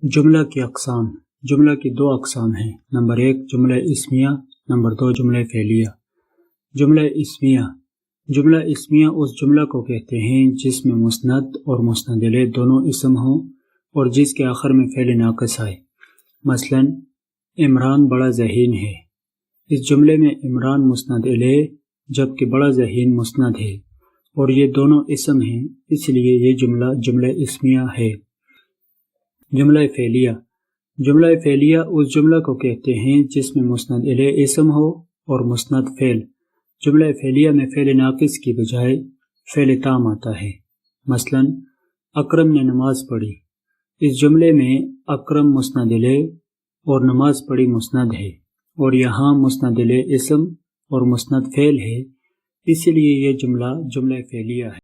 جملہ کی اقسام۔ جملہ کی دو اقسام ہیں، نمبر 1 جملہ اسمیہ، نمبر 2 جملہ فعلیہ۔ جملہ اسمیہ، جملہ اسمیہ اس جملہ کو کہتے ہیں جس میں مسند اور مسند الیہ دونوں اسم ہوں اور جس کے آخر میں فعل ناقص آئے۔ مثلا عمران بڑا ذہین ہے، اس جملے میں عمران مسند الیہ جبکہ بڑا ذہین مسند ہے اور یہ دونوں اسم ہیں، اس لیے یہ جملہ جملہ اسمیہ ہے۔ جملہ فعلیہ، جملہ فعلیہ اس جملہ کو کہتے ہیں جس میں مسند الیہ اسم ہو اور مسند فعل۔ جملہ فعلیہ میں فعل ناقص کی بجائے فعل تام آتا ہے۔ مثلا اکرم نے نماز پڑھی، اس جملے میں اکرم مسند الیہ اور نماز پڑھی مسند ہے اور یہاں مسند الیہ اسم اور مسند فعل ہے، اس لیے یہ جملہ جملہ فعلیہ ہے۔